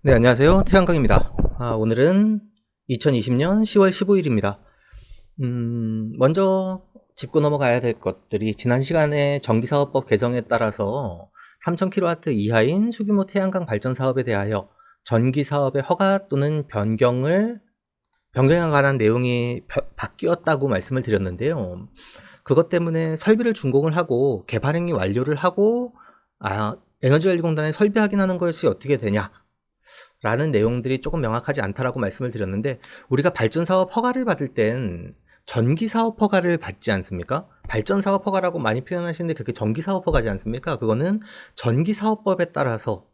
네, 안녕하세요. 태양광입니다. 오늘은 2020년 10월 15일입니다. 먼저 짚고 넘어가야 될 것들이 지난 시간에 전기사업법 개정에 따라서 3000kW 이하인 소규모 태양광 발전 사업에 대하여 전기사업의 허가 또는 변경에 관한 내용이 바뀌었다고 말씀을 드렸는데요. 그것 때문에 설비를 준공을 하고 개발행위 완료를 하고 에너지관리공단에 설비 확인하는 것이 어떻게 되냐 라는 내용들이 조금 명확하지 않다라고 말씀을 드렸는데, 우리가 발전사업 허가를 받을 땐 전기사업 허가를 받지 않습니까? 발전사업 허가라고 많이 표현하시는데 그게 전기사업 허가지 않습니까? 그거는 전기사업법에 따라서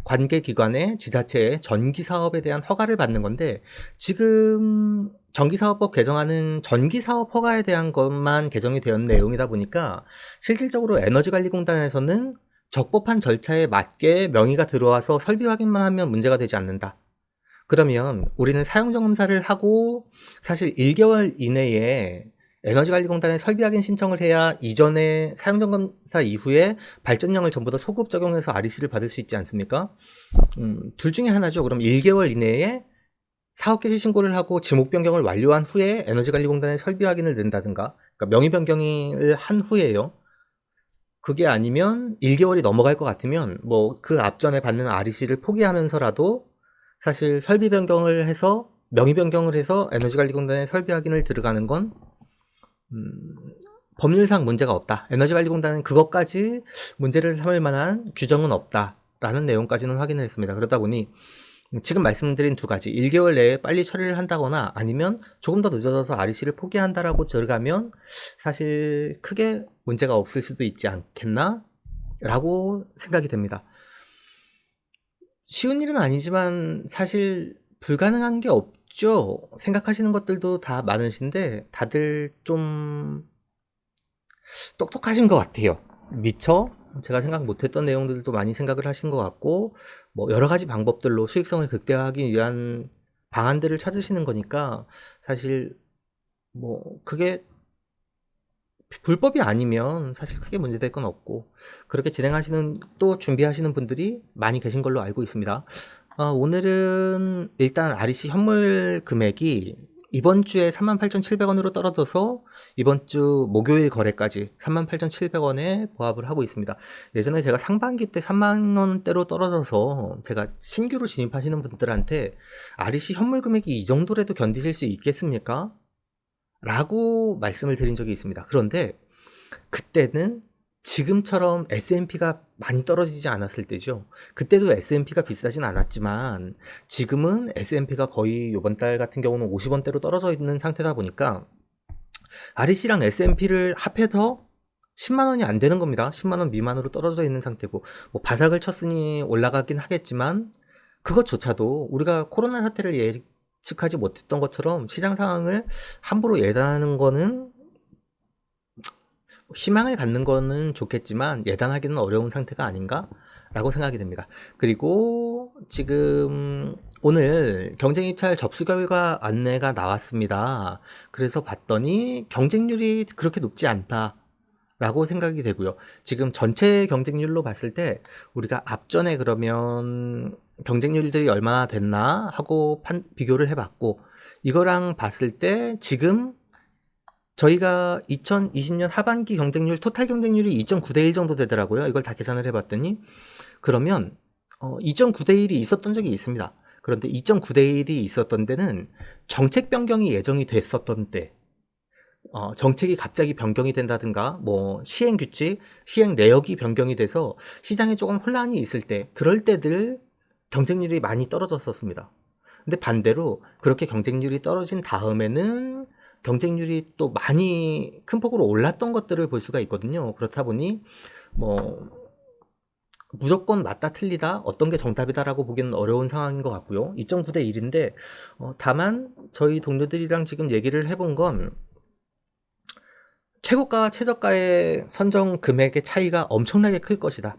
관계기관의 지자체의 전기사업에 대한 허가를 받는 건데, 지금 전기사업법 개정안은 전기사업 허가에 대한 것만 개정이 되었는 내용이다 보니까 실질적으로 에너지관리공단에서는 적법한 절차에 맞게 명의가 들어와서 설비 확인만 하면 문제가 되지 않는다. 그러면 우리는 사용점검사를 하고 사실 1개월 이내에 에너지관리공단에 설비 확인 신청을 해야 이전에 사용점검사 이후에 발전량을 전부 다 소급 적용해서 REC를 받을 수 있지 않습니까? 둘 중에 하나죠. 그럼 1개월 이내에 사업 개시 신고를 하고 지목 변경을 완료한 후에 에너지관리공단에 설비 확인을 낸다든가, 그러니까 명의 변경을 한 후에요. 그게 아니면 1개월이 넘어갈 것 같으면 뭐 그 앞전에 받는 REC를 포기하면서라도 사실 설비 변경을 해서 명의 변경을 해서 에너지관리공단에 설비 확인을 들어가는 건 법률상 문제가 없다. 에너지관리공단은 그것까지 문제를 삼을 만한 규정은 없다라는 내용까지는 확인을 했습니다. 그러다 보니 지금 말씀드린 두 가지, 1개월 내에 빨리 처리를 한다거나 아니면 조금 더 늦어져서 REC를 포기한다라고 들어가면 사실 크게 문제가 없을 수도 있지 않겠나? 라고 생각이 됩니다. 쉬운 일은 아니지만 사실 불가능한 게 없죠. 생각하시는 것들도 다 많으신데 다들 좀 똑똑하신 것 같아요. 미처 제가 생각 못했던 내용들도 많이 생각을 하신 것 같고, 뭐 여러 가지 방법들로 수익성을 극대화하기 위한 방안들을 찾으시는 거니까 사실 뭐 그게 불법이 아니면 사실 크게 문제될 건 없고, 그렇게 진행하시는 또 준비하시는 분들이 많이 계신 걸로 알고 있습니다. 오늘은 일단 REC 현물 금액이 이번 주에 38,700원으로 떨어져서 이번 주 목요일 거래까지 38,700원에 보합을 하고 있습니다. 예전에 제가 상반기 때 3만원대로 떨어져서 제가 신규로 진입하시는 분들한테 REC 현물 금액이 이 정도라도 견디실 수 있겠습니까? 라고 말씀을 드린 적이 있습니다. 그런데 그때는 지금처럼 S&P가 많이 떨어지지 않았을 때죠. 그때도 S&P가 비싸진 않았지만 지금은 S&P가 거의 이번 달 같은 경우는 50원대로 떨어져 있는 상태다 보니까 REC랑 S&P를 합해서 10만원이 안 되는 겁니다. 10만원 미만으로 떨어져 있는 상태고, 뭐 바닥을 쳤으니 올라가긴 하겠지만 그것조차도 우리가 코로나 사태를 예측하지 못했던 것처럼 시장 상황을 함부로 예단하는 거는, 희망을 갖는 거는 좋겠지만 예단하기는 어려운 상태가 아닌가? 라고 생각이 됩니다. 그리고 지금 오늘 경쟁입찰 접수 결과 안내가 나왔습니다. 그래서 봤더니 경쟁률이 그렇게 높지 않다 라고 생각이 되고요. 지금 전체 경쟁률로 봤을 때 우리가 앞전에 그러면 경쟁률들이 얼마나 됐나 하고 비교를 해봤고, 이거랑 봤을 때 지금 저희가 2020년 하반기 경쟁률, 토탈 경쟁률이 2.9대 1 정도 되더라고요. 이걸 다 계산을 해봤더니. 그러면 2.9대 1이 있었던 적이 있습니다. 그런데 2.9대 1이 있었던 데는 정책 변경이 예정이 됐었던 때, 정책이 갑자기 변경이 된다든가 뭐 시행 규칙, 시행 내역이 변경이 돼서 시장에 조금 혼란이 있을 때, 그럴 때들 경쟁률이 많이 떨어졌었습니다. 근데 반대로 그렇게 경쟁률이 떨어진 다음에는 경쟁률이 또 많이 큰 폭으로 올랐던 것들을 볼 수가 있거든요. 그렇다 보니 뭐 무조건 맞다 틀리다 어떤 게 정답이다라고 보기는 어려운 상황인 것 같고요. 2.9대 1인데 다만 저희 동료들이랑 지금 얘기를 해본 건 최고가와 최저가의 선정 금액의 차이가 엄청나게 클 것이다.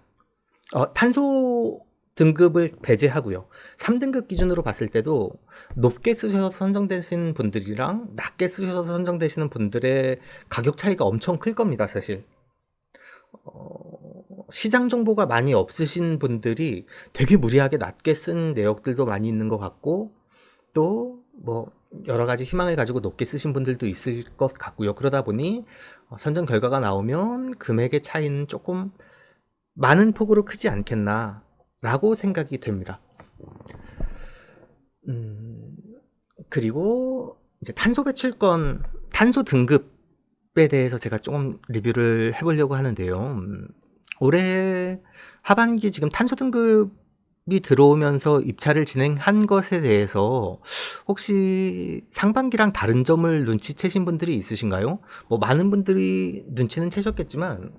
탄소 등급을 배제하고요. 3등급 기준으로 봤을 때도 높게 쓰셔서 선정되신 분들이랑 낮게 쓰셔서 선정되시는 분들의 가격 차이가 엄청 클 겁니다, 사실. 시장 정보가 많이 없으신 분들이 되게 무리하게 낮게 쓴 내역들도 많이 있는 것 같고, 또 뭐 여러 가지 희망을 가지고 높게 쓰신 분들도 있을 것 같고요. 그러다 보니 선정 결과가 나오면 금액의 차이는 조금 많은 폭으로 크지 않겠나라고 생각이 됩니다. 그리고 이제 탄소 배출권, 탄소 등급에 대해서 제가 조금 리뷰를 해보려고 하는데요. 올해 하반기 지금 탄소 등급이 들어오면서 입찰을 진행한 것에 대해서 혹시 상반기랑 다른 점을 눈치채신 분들이 있으신가요? 뭐 많은 분들이 눈치는 채셨겠지만,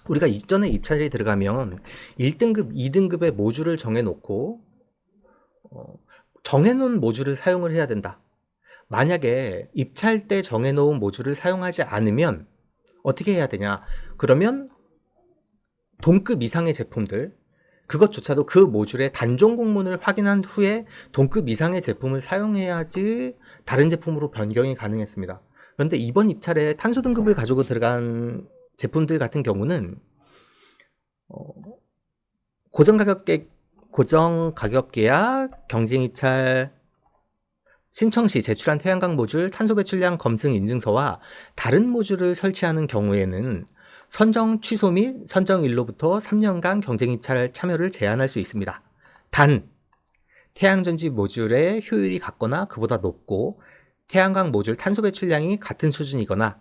우리가 이전에 입찰에 들어가면 1등급, 2등급의 모듈을 정해놓고 정해놓은 모듈을 사용을 해야 된다. 만약에 입찰 때 정해놓은 모듈을 사용하지 않으면 어떻게 해야 되냐? 그러면 동급 이상의 제품들, 그것조차도 그 모듈의 단종 공문을 확인한 후에 동급 이상의 제품을 사용해야지 다른 제품으로 변경이 가능했습니다. 그런데 이번 입찰에 탄소 등급을 가지고 들어간 제품들 같은 경우는 고정 가격 계약, 경쟁 입찰 신청 시 제출한 태양광 모듈 탄소 배출량 검증 인증서와 다른 모듈을 설치하는 경우에는 선정 취소 및 선정일로부터 3년간 경쟁 입찰 참여를 제한할 수 있습니다. 단, 태양전지 모듈의 효율이 같거나 그보다 높고 태양광 모듈 탄소 배출량이 같은 수준이거나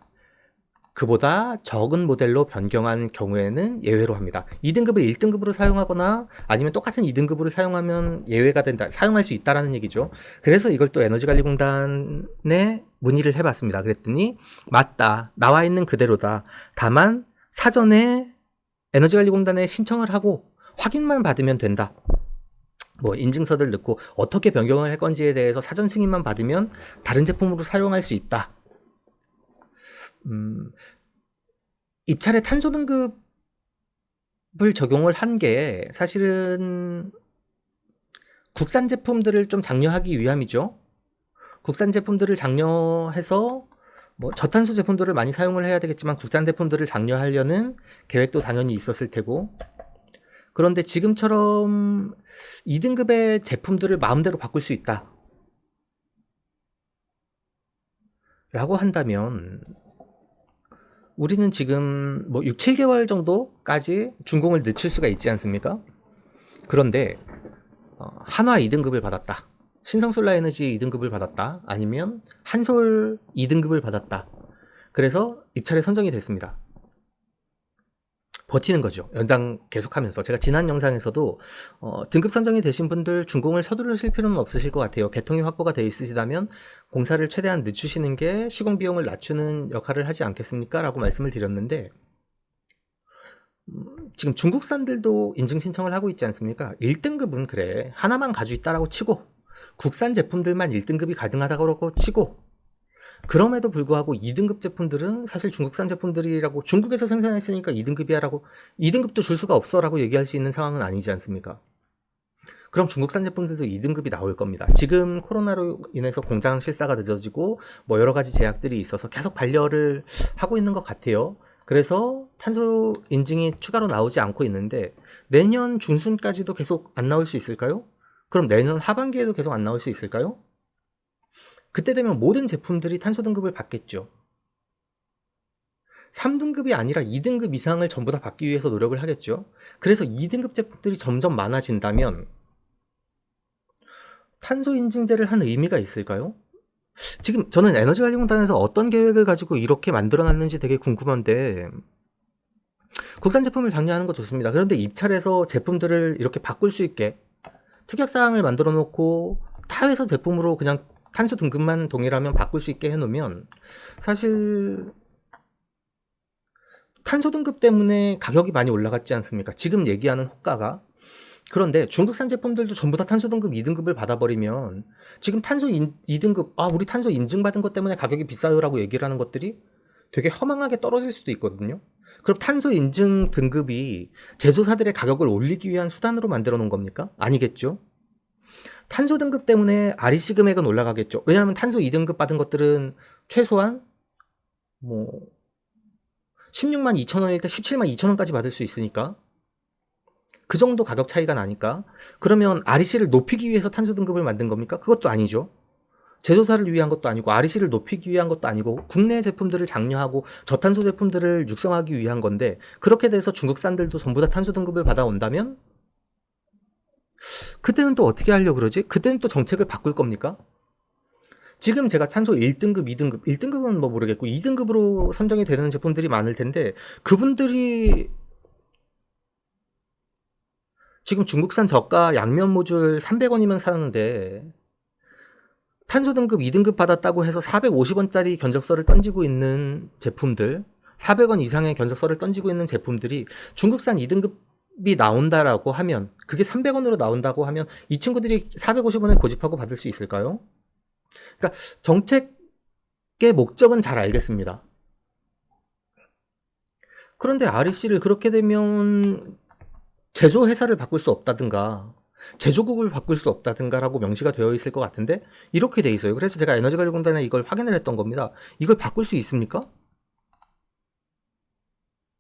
그보다 적은 모델로 변경한 경우에는 예외로 합니다. 2등급을 1등급으로 사용하거나 아니면 똑같은 2등급으로 사용하면 예외가 된다, 사용할 수 있다라는 얘기죠. 그래서 이걸 또 에너지관리공단에 문의를 해봤습니다. 그랬더니 맞다, 나와 있는 그대로다. 다만 사전에 에너지관리공단에 신청을 하고 확인만 받으면 된다. 뭐 인증서들 넣고 어떻게 변경을 할 건지에 대해서 사전 승인만 받으면 다른 제품으로 사용할 수 있다. 입찰에 탄소 등급을 적용을 한 게 사실은 국산 제품들을 좀 장려하기 위함이죠. 국산 제품들을 장려해서 뭐 저탄소 제품들을 많이 사용을 해야 되겠지만 국산 제품들을 장려하려는 계획도 당연히 있었을 테고, 그런데 지금처럼 2등급의 제품들을 마음대로 바꿀 수 있다 라고 한다면 우리는 지금 뭐 6, 7개월 정도까지 준공을 늦출 수가 있지 않습니까? 그런데 한화 2등급을 받았다, 신성솔라에너지 2등급을 받았다, 아니면 한솔 2등급을 받았다. 그래서 입찰에 선정이 됐습니다. 버티는 거죠. 연장 계속하면서. 제가 지난 영상에서도 등급 선정이 되신 분들 준공을 서두르실 필요는 없으실 것 같아요. 개통이 확보가 돼 있으시다면 공사를 최대한 늦추시는 게 시공 비용을 낮추는 역할을 하지 않겠습니까? 라고 말씀을 드렸는데, 지금 중국산들도 인증 신청을 하고 있지 않습니까? 1등급은 그래, 하나만 가지고 있다라고 치고, 국산 제품들만 1등급이 가능하다고 치고, 그럼에도 불구하고 2등급 제품들은 사실 중국산 제품들이라고, 중국에서 생산했으니까 2등급이야라고, 2등급도 줄 수가 없어라고 얘기할 수 있는 상황은 아니지 않습니까? 그럼 중국산 제품들도 2등급이 나올 겁니다. 지금 코로나로 인해서 공장 실사가 늦어지고 뭐 여러 가지 제약들이 있어서 계속 반려를 하고 있는 것 같아요. 그래서 탄소 인증이 추가로 나오지 않고 있는데, 내년 중순까지도 계속 안 나올 수 있을까요? 그럼 내년 하반기에도 계속 안 나올 수 있을까요? 그때 되면 모든 제품들이 탄소 등급을 받겠죠. 3등급이 아니라 2등급 이상을 전부 다 받기 위해서 노력을 하겠죠. 그래서 2등급 제품들이 점점 많아진다면 탄소 인증제를 한 의미가 있을까요? 지금 저는 에너지관리공단에서 어떤 계획을 가지고 이렇게 만들어놨는지 되게 궁금한데, 국산 제품을 장려하는 거 좋습니다. 그런데 입찰에서 제품들을 이렇게 바꿀 수 있게 특약사항을 만들어 놓고 타회사 제품으로 그냥 탄소 등급만 동일하면 바꿀 수 있게 해놓으면 사실 탄소 등급 때문에 가격이 많이 올라갔지 않습니까? 지금 얘기하는 호가가. 그런데 중국산 제품들도 전부 다 탄소 등급 2등급을 받아버리면 지금 탄소 2등급, 우리 탄소 인증받은 것 때문에 가격이 비싸요라고 얘기를 하는 것들이 되게 허망하게 떨어질 수도 있거든요. 그럼 탄소 인증 등급이 제조사들의 가격을 올리기 위한 수단으로 만들어 놓은 겁니까? 아니겠죠. 탄소 등급 때문에 REC 금액은 올라가겠죠. 왜냐하면 탄소 2등급 받은 것들은 최소한 뭐 16만 2천 원일 때 17만 2천 원까지 받을 수 있으니까 그 정도 가격 차이가 나니까. 그러면 REC를 높이기 위해서 탄소 등급을 만든 겁니까? 그것도 아니죠. 제조사를 위한 것도 아니고 REC를 높이기 위한 것도 아니고 국내 제품들을 장려하고 저탄소 제품들을 육성하기 위한 건데, 그렇게 돼서 중국산들도 전부 다 탄소 등급을 받아온다면 그때는 또 어떻게 하려고 그러지? 그때는 또 정책을 바꿀 겁니까? 지금 제가 탄소 1등급, 2등급, 1등급은 뭐 모르겠고 2등급으로 선정이 되는 제품들이 많을 텐데, 그분들이 지금 중국산 저가 양면 모듈 300원이면 사는데 탄소 등급 2등급 받았다고 해서 450원짜리 견적서를 던지고 있는 제품들, 400원 이상의 견적서를 던지고 있는 제품들이 중국산 2등급이 나온다라고 하면, 그게 300원으로 나온다고 하면 이 친구들이 450원을 고집하고 받을 수 있을까요? 그러니까 정책의 목적은 잘 알겠습니다. 그런데 REC를 그렇게 되면 제조회사를 바꿀 수 없다든가 제조국을 바꿀 수 없다든가 라고 명시가 되어 있을 것 같은데 이렇게 돼 있어요. 그래서 제가 에너지관리공단에 이걸 확인을 했던 겁니다. 이걸 바꿀 수 있습니까?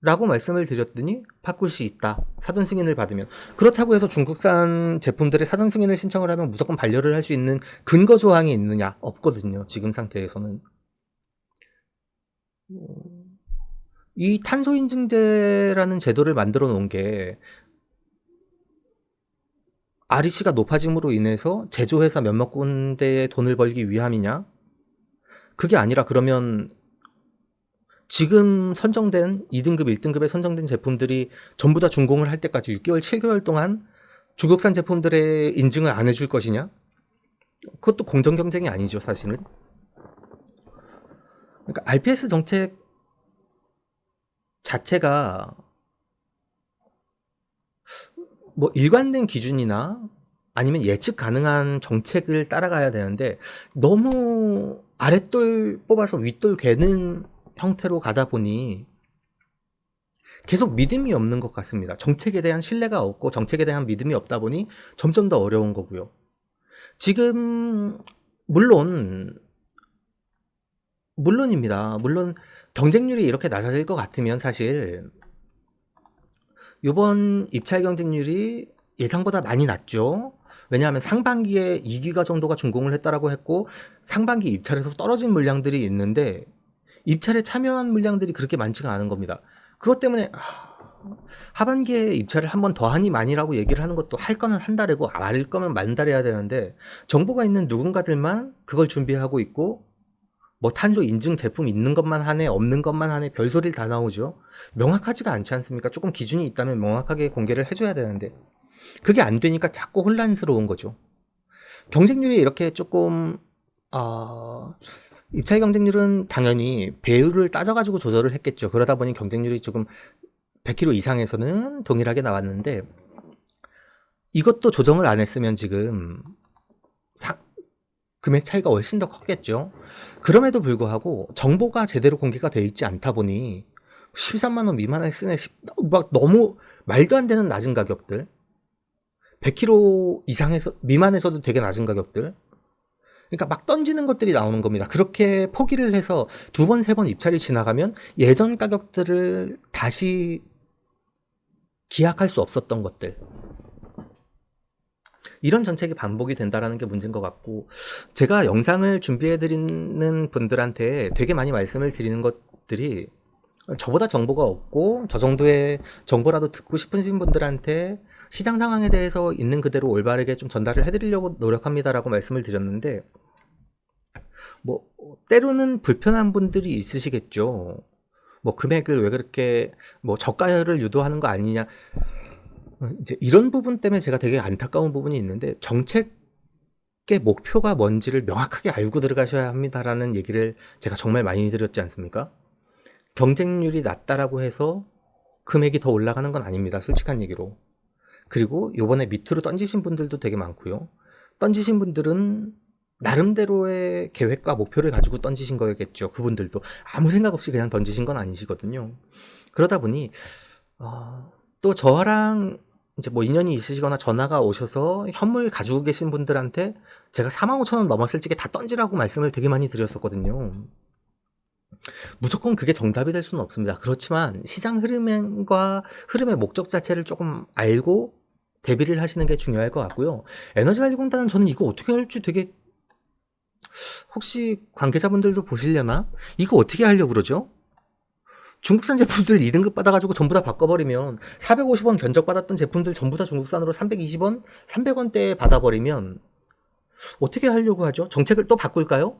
라고 말씀을 드렸더니 바꿀 수 있다. 사전 승인을 받으면. 그렇다고 해서 중국산 제품들의 사전 승인을 신청을 하면 무조건 반려를 할 수 있는 근거 조항이 있느냐? 없거든요. 지금 상태에서는. 이 탄소인증제라는 제도를 만들어 놓은 게 REC가 높아짐으로 인해서 제조회사 몇몇 군데에 돈을 벌기 위함이냐? 그게 아니라, 그러면 지금 선정된 2등급, 1등급에 선정된 제품들이 전부 다 준공을 할 때까지 6개월, 7개월 동안 중국산 제품들의 인증을 안 해줄 것이냐? 그것도 공정 경쟁이 아니죠, 사실은. 그러니까 RPS 정책 자체가 뭐 일관된 기준이나 아니면 예측 가능한 정책을 따라가야 되는데, 너무 아랫돌 뽑아서 윗돌 괴는 형태로 가다 보니 계속 믿음이 없는 것 같습니다. 정책에 대한 신뢰가 없고 정책에 대한 믿음이 없다 보니 점점 더 어려운 거고요. 지금 물론입니다. 물론 경쟁률이 이렇게 낮아질 것 같으면 사실 이번 입찰 경쟁률이 예상보다 많이 낮죠. 왜냐하면 상반기에 2기가 정도가 준공을 했다라고 했고 상반기 입찰에서 떨어진 물량들이 있는데 입찰에 참여한 물량들이 그렇게 많지가 않은 겁니다. 그것 때문에 하반기에 입찰을 한 번 더 하니 많이라고 얘기를 하는 것도, 할 거면 한 달이고 말 거면 만 달에 해야 되는데 정보가 있는 누군가들만 그걸 준비하고 있고, 뭐 탄소 인증 제품 있는 것만 하네 없는 것만 하네 별소리를 다 나오죠. 명확하지가 않지 않습니까? 조금 기준이 있다면 명확하게 공개를 해줘야 되는데 그게 안 되니까 자꾸 혼란스러운 거죠. 경쟁률이 이렇게 조금 입찰 경쟁률은 당연히 배율을 따져가지고 조절을 했겠죠. 그러다 보니 경쟁률이 조금 100kg 이상에서는 동일하게 나왔는데, 이것도 조정을 안 했으면 지금 금액 차이가 훨씬 더 컸겠죠. 그럼에도 불구하고 정보가 제대로 공개가 되어 있지 않다 보니 13만원 미만에 쓰네, 막 너무 말도 안 되는 낮은 가격들, 100kg 이상에서 미만에서도 되게 낮은 가격들, 그러니까 막 던지는 것들이 나오는 겁니다. 그렇게 포기를 해서 2번, 3번 입찰이 지나가면 예전 가격들을 다시 기약할 수 없었던 것들, 이런 정책이 반복이 된다는 게 문제인 것 같고, 제가 영상을 준비해드리는 분들한테 되게 많이 말씀을 드리는 것들이, 저보다 정보가 없고 저 정도의 정보라도 듣고 싶으신 분들한테 시장 상황에 대해서 있는 그대로 올바르게 좀 전달을 해드리려고 노력합니다라고 말씀을 드렸는데, 뭐 때로는 불편한 분들이 있으시겠죠. 뭐 금액을 왜 그렇게 뭐 저가를 유도하는 거 아니냐, 이제 이런 부분 때문에 제가 되게 안타까운 부분이 있는데, 정책의 목표가 뭔지를 명확하게 알고 들어가셔야 합니다라는 얘기를 제가 정말 많이 드렸지 않습니까? 경쟁률이 낮다라고 해서 금액이 더 올라가는 건 아닙니다. 솔직한 얘기로. 그리고 요번에 밑으로 던지신 분들도 되게 많고요. 던지신 분들은 나름대로의 계획과 목표를 가지고 던지신 거겠죠. 그분들도 아무 생각 없이 그냥 던지신 건 아니시거든요. 그러다 보니 또 저랑 이제 뭐 인연이 있으시거나 전화가 오셔서 현물 가지고 계신 분들한테 제가 45,000원 넘었을 적에 다 던지라고 말씀을 되게 많이 드렸었거든요. 무조건 그게 정답이 될 수는 없습니다. 그렇지만 시장 흐름과 흐름의 목적 자체를 조금 알고 대비를 하시는 게 중요할 것 같고요. 에너지관리공단은 저는 이거 어떻게 할지 되게, 혹시 관계자분들도 보시려나? 이거 어떻게 하려고 그러죠? 중국산 제품들 2등급 받아가지고 전부 다 바꿔버리면 450원 견적받았던 제품들 전부 다 중국산으로 320원, 300원대에 받아버리면 어떻게 하려고 하죠? 정책을 또 바꿀까요?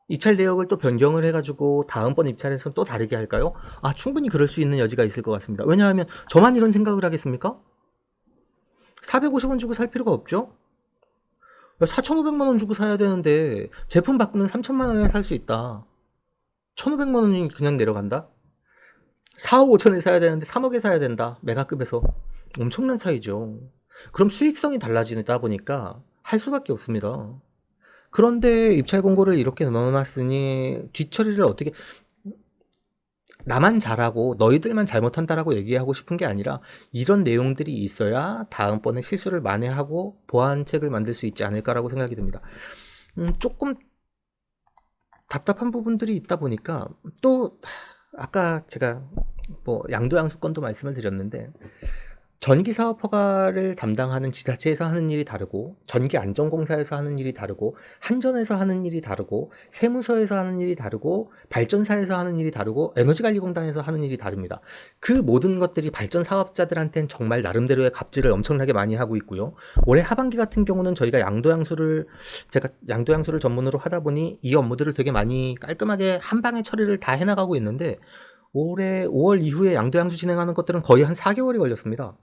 입찰 내역을 또 변경을 해가지고 다음번 입찰에서 또 다르게 할까요? 아, 충분히 그럴 수 있는 여지가 있을 것 같습니다. 왜냐하면 저만 이런 생각을 하겠습니까? 450원 주고 살 필요가 없죠? 4,500만 원 주고 사야 되는데 제품 바꾸면 3천만 원에 살 수 있다. 1,500만 원이 그냥 내려간다? 4억 5천에 사야 되는데 3억에 사야 된다. 메가급에서. 엄청난 차이죠. 그럼 수익성이 달라지다 보니까 할 수밖에 없습니다. 그런데 입찰 공고를 이렇게 넣어놨으니 뒷처리를 어떻게, 나만 잘하고 너희들만 잘못한다라고 얘기하고 싶은 게 아니라 이런 내용들이 있어야 다음번에 실수를 만회하고 보완책을 만들 수 있지 않을까라고 생각이 듭니다. 조금 답답한 부분들이 있다 보니까 또 아까 제가 뭐 양도양수권도 말씀을 드렸는데, 전기사업 허가를 담당하는 지자체에서 하는 일이 다르고, 전기안전공사에서 하는 일이 다르고, 한전에서 하는 일이 다르고, 세무서에서 하는 일이 다르고, 발전사에서 하는 일이 다르고, 에너지관리공단에서 하는 일이 다릅니다. 그 모든 것들이 발전 사업자들한테는 정말 나름대로의 갑질을 엄청나게 많이 하고 있고요. 올해 하반기 같은 경우는 저희가 제가 양도양수를 전문으로 하다 보니 이 업무들을 되게 많이 깔끔하게 한 방에 처리를 다 해나가고 있는데, 올해 5월 이후에 양도양수 진행하는 것들은 거의 한 4개월이 걸렸습니다.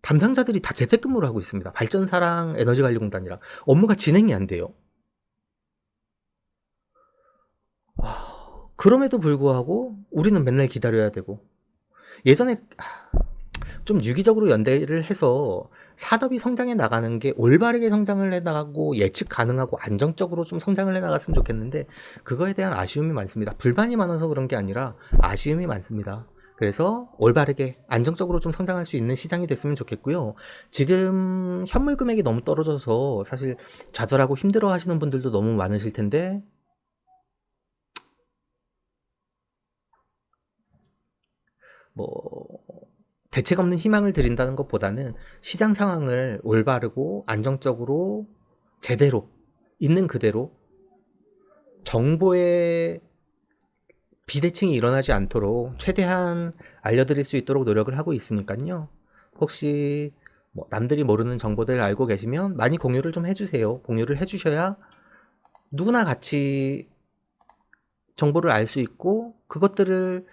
담당자들이 다 재택근무를 하고 있습니다. 발전사랑 에너지관리공단이랑 업무가 진행이 안 돼요. 그럼에도 불구하고 우리는 맨날 기다려야 되고, 예전에 좀 유기적으로 연대를 해서 산업이 성장해 나가는 게 올바르게 성장을 해 나가고 예측 가능하고 안정적으로 좀 성장을 해 나갔으면 좋겠는데, 그거에 대한 아쉬움이 많습니다. 불만이 많아서 그런 게 아니라 아쉬움이 많습니다. 그래서 올바르게 안정적으로 좀 성장할 수 있는 시장이 됐으면 좋겠고요. 지금 현물 금액이 너무 떨어져서 사실 좌절하고 힘들어 하시는 분들도 너무 많으실 텐데, 뭐 대책 없는 희망을 드린다는 것보다는 시장 상황을 올바르고 안정적으로 제대로 있는 그대로 정보의 비대칭이 일어나지 않도록 최대한 알려드릴 수 있도록 노력을 하고 있으니까요. 혹시 뭐 남들이 모르는 정보들 알고 계시면 많이 공유를 좀 해주세요. 공유를 해주셔야 누구나 같이 정보를 알 수 있고, 그것들을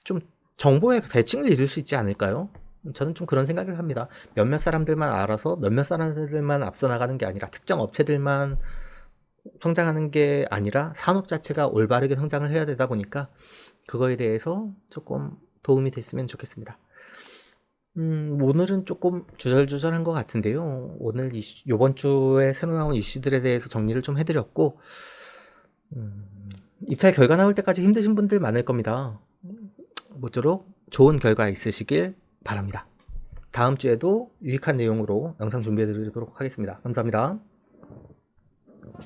좀 정보의 대칭을 이룰 수 있지 않을까요? 저는 좀 그런 생각을 합니다. 몇몇 사람들만 알아서 몇몇 사람들만 앞서 나가는 게 아니라, 특정 업체들만 성장하는 게 아니라 산업 자체가 올바르게 성장을 해야 되다 보니까 그거에 대해서 조금 도움이 됐으면 좋겠습니다. 오늘은 조금 주절주절한 것 같은데요. 오늘 요번 주에 새로 나온 이슈들에 대해서 정리를 좀 해드렸고, 입찰 결과 나올 때까지 힘드신 분들 많을 겁니다. 모쪼록 좋은 결과 있으시길 바랍니다. 다음 주에도 유익한 내용으로 영상 준비해 드리도록 하겠습니다. 감사합니다.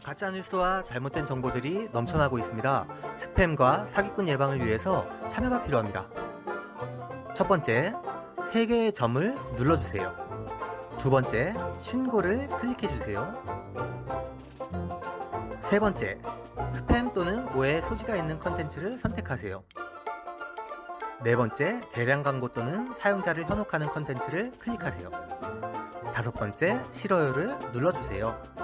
가짜 뉴스와 잘못된 정보들이 넘쳐나고 있습니다. 스팸과 사기꾼 예방을 위해서 참여가 필요합니다. 첫 번째, 3개의 점을 눌러주세요. 두 번째, 신고를 클릭해주세요. 세 번째, 스팸 또는 오해 소지가 있는 컨텐츠를 선택하세요. 네 번째, 대량 광고 또는 사용자를 현혹하는 컨텐츠를 클릭하세요. 다섯 번째, 싫어요를 눌러주세요.